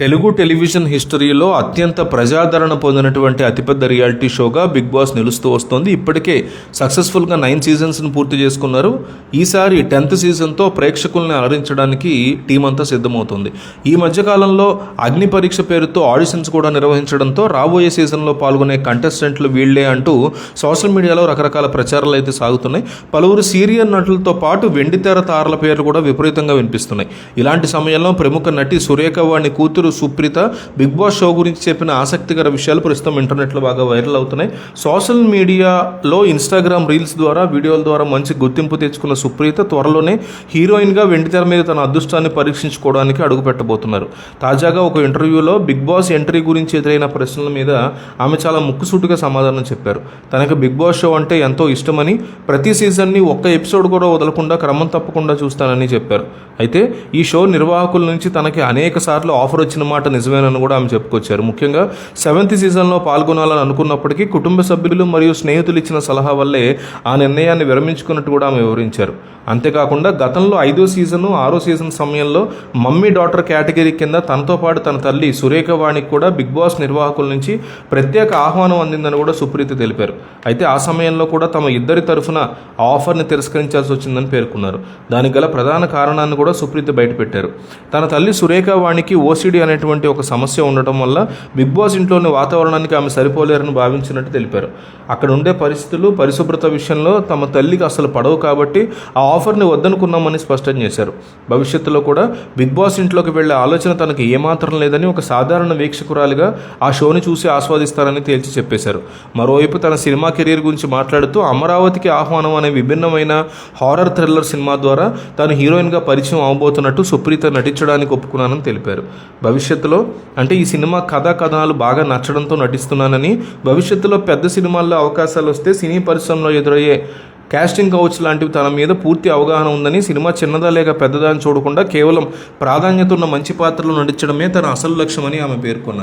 Telugu television హిస్టరీలో అత్యంత ప్రజాదరణ పొందినటువంటి అతిపెద్ద రియాలిటీ షోగా బిగ్ బాస్ నిలుస్తూ వస్తోంది. ఇప్పటికే సక్సెస్ఫుల్గా 9 సీజన్స్ను పూర్తి చేసుకున్నారు. ఈసారి 10th సీజన్తో ప్రేక్షకుల్ని అలరించడానికి టీం అంతా సిద్ధమవుతుంది. ఈ మధ్యకాలంలో అగ్ని పరీక్ష పేరుతో ఆడిషన్స్ కూడా నిర్వహించడంతో రాబోయే సీజన్లో పాల్గొనే కంటెస్టెంట్లు వీళ్లే అంటూ సోషల్ మీడియాలో రకరకాల ప్రచారాలు అయితే సాగుతున్నాయి. పలువురు సీరియల్ నటులతో పాటు వెండితెర తారల పేర్లు కూడా విపరీతంగా వినిపిస్తున్నాయి. ఇలాంటి సమయంలో ప్రముఖ నటి సురేఖ వాణి కూతురు సుప్రీత బిగ్ బాస్ షో గురించి చెప్పిన ఆసక్తికర విషయాలు ప్రస్తుతం ఇంటర్నెట్లో బాగా వైరల్ అవుతున్నాయి. సోషల్ మీడియాలో ఇన్స్టాగ్రామ్ రీల్స్ ద్వారా వీడియోల ద్వారా మంచి గుర్తింపు తెచ్చుకున్న సుప్రీత త్వరలోనే హీరోయిన్గా వెండితెర మీద తన అదృష్టాన్ని పరీక్షించుకోవడానికి అడుగు పెట్టబోతున్నారు. తాజాగా ఒక ఇంటర్వ్యూలో బిగ్ బాస్ ఎంట్రీ గురించి ఎదురైన ప్రశ్నల మీద ఆమె చాలా ముక్కుసూటిగా సమాధానం చెప్పారు. తనకు బిగ్ బాస్ షో అంటే ఎంతో ఇష్టమని, ప్రతి సీజన్ని ఒక్క ఎపిసోడ్ కూడా వదలకుండా క్రమం తప్పకుండా చూస్తానని చెప్పారు. అయితే ఈ షో నిర్వాహకుల నుంచి తనకి అనేక సార్లు ఆఫర్ వచ్చిన మాట నిజమేనని కూడా ఆమె చెప్పుకొచ్చారు. ముఖ్యంగా 7th సీజన్లో పాల్గొనాలని అనుకున్నప్పటికీ కుటుంబ సభ్యులు మరియు స్నేహితులు ఇచ్చిన సలహా వల్లే ఆ నిర్ణయాన్ని విరమించుకున్నట్టు కూడా ఆమె వివరించారు. అంతేకాకుండా గతంలో 5వ సీజను 6వ సీజన్ సమయంలో మమ్మీ డాటర్ కేటగిరీ కింద తనతో పాటు తన తల్లి సురేఖ వాణికి కూడా బిగ్ బాస్ నిర్వాహకుల నుంచి ప్రత్యేక ఆహ్వానం అందిందని కూడా సుప్రీత తెలిపారు. అయితే ఆ సమయంలో కూడా తమ ఇద్దరి తరఫున ఆఫర్ని తిరస్కరించాల్సి వచ్చిందని పేర్కొన్నారు. దానికి గల ప్రధాన కారణాన్ని కూడా సుప్రీత బయటపెట్టారు. తన తల్లి సురేఖ వాణికి ఓసిడి అనేటువంటి ఒక సమస్య ఉండటం వల్ల బిగ్ బాస్ ఇంట్లోని వాతావరణానికి ఆమె సరిపోలేరని భావించినట్టు తెలిపారు. అక్కడ ఉండే పరిస్థితులు, పరిశుభ్రత విషయంలో తమ తల్లికి అసలు పడవు కాబట్టి ఆ ఆఫర్ని వద్దనుకున్నామని స్పష్టం చేశారు. భవిష్యత్తులో కూడా బిగ్ బాస్ ఇంట్లోకి వెళ్లే ఆలోచన తనకు ఏమాత్రం లేదని, ఒక సాధారణ వీక్షకురాలిగా ఆ షోని చూసి ఆస్వాదిస్తారని తేల్చి చెప్పేశారు. మరోవైపు తన సినిమా కెరీర్ గురించి మాట్లాడుతూ అమరావతికి ఆహ్వానం అనే విభిన్నమైన హారర్ థ్రిల్లర్ సినిమా ద్వారా తాను హీరోయిన్గా పరిచయం అవబోతున్నట్టు సుప్రీత నటించడానికి ఒప్పుకున్నానని తెలిపారు. భవిష్యత్తులో అంటే ఈ సినిమా కథనాలు బాగా నచ్చడంతో నటిస్తున్నానని, భవిష్యత్తులో పెద్ద సినిమాల్లో అవకాశాలు వస్తే సినీ పరిశ్రమలో ఎదురయ్యే కాస్టింగ్ కౌచ్ లాంటివి తన మీద పూర్తి అవగాహన ఉందని, సినిమా చిన్నదా లేక పెద్దదా అని చూడకుండా కేవలం ప్రాధాన్యత ఉన్న మంచి పాత్రలు నటించడమే తన అసలు లక్ష్యమని ఆమె పేర్కొన్నారు.